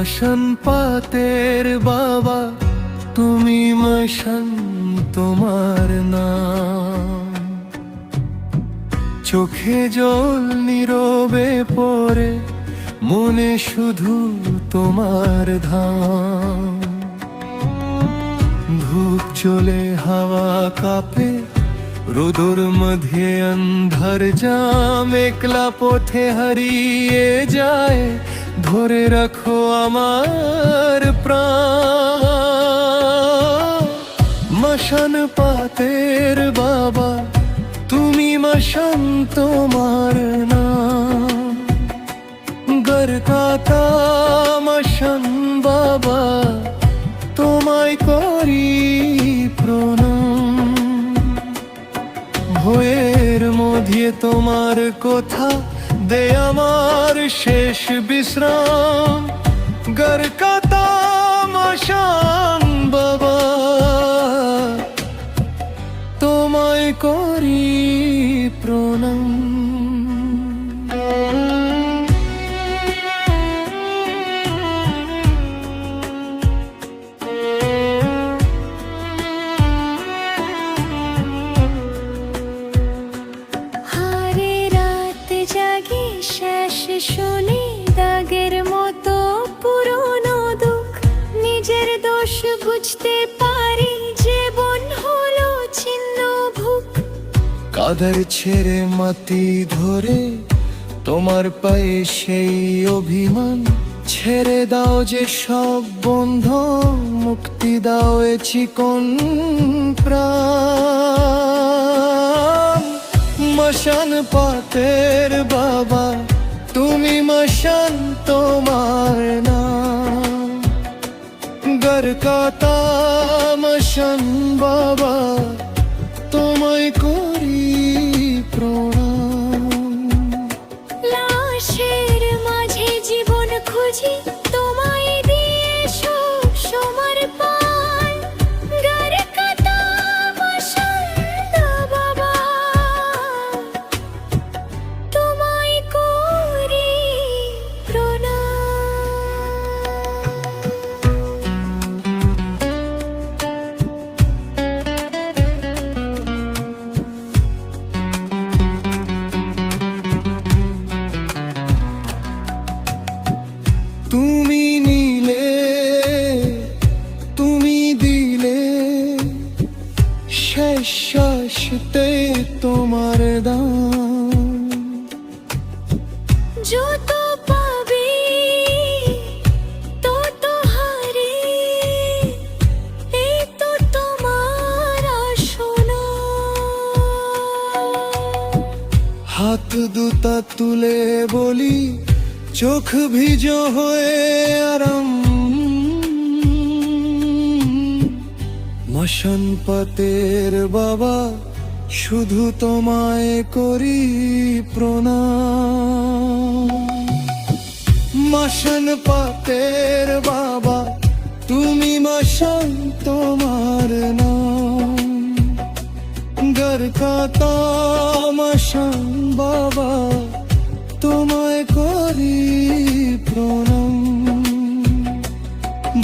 মশান পাতের বাবা তুমি, মশান তোমার নাম। চোখে জল নীরবে পড়ে, মনে শুধু তোমার ধাম। ধূপ জ্বলে হাওয়া কাঁপে, রোদর মধ্যে অন্ধার জাম। একলা পথে হারিয়ে যায়, ধরে রাখো আমার প্রাণ। মশান পাতের বাবা তুমি, মশান তোমার নাম। গরকাতা মশান বাবা তোমায় করি প্রণাম। ভোরের মধ্যে তোমার কথা দে আমার শেষ বিশ্রাম। গরকাতা মশান বাবা তোমায় করি প্রণাম। শেষ শুনি দাগের মতো পুরনো দুঃখ, নিজের দোষ বুঝতে পারি, জীবন হলো ছিন্ন ভুক। কাঁধের ছেড়ে মাটি ধরে তোমার পায়ে সেই অভিমান। ছেড়ে দাও যে সব বন্ধন, মুক্তি দাও এ চিকন প্রাণ। মশান পাতের বাবা তুমি, মশান তোমার নাম। গরকাতা মশান বাবা তোমায় করি প্রণাম। লাশের মাঝে জীবন খুঁজি, তোমায় দিয়ে সব সমর্পণ। গরকাতা মশান বাবা তোমায় করি তুমি নিলে তুমি দিলে, শেষ শ্বাসতে তোমার দাম। যত পাবি তত হারে, এই তো তোমার আসনা। হাত দুটা তুলে বলি, চোখ ভিজ হয়ে আরাম। মশান পাতের বাবা শুধু তোমায় করি প্রণাম। মশান পাতের বাবা তুমি, মশান তোমার নাম। গরকাতা মশান বাবা তোমায় করি প্রণাম।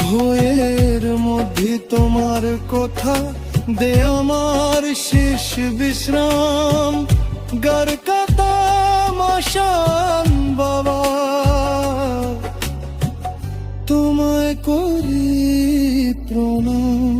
ভোরের মধ্যে তোমার কথা দে আমার শেষ বিশ্রাম। গরকাতা মশান বাবা তোমায় করি প্রণাম।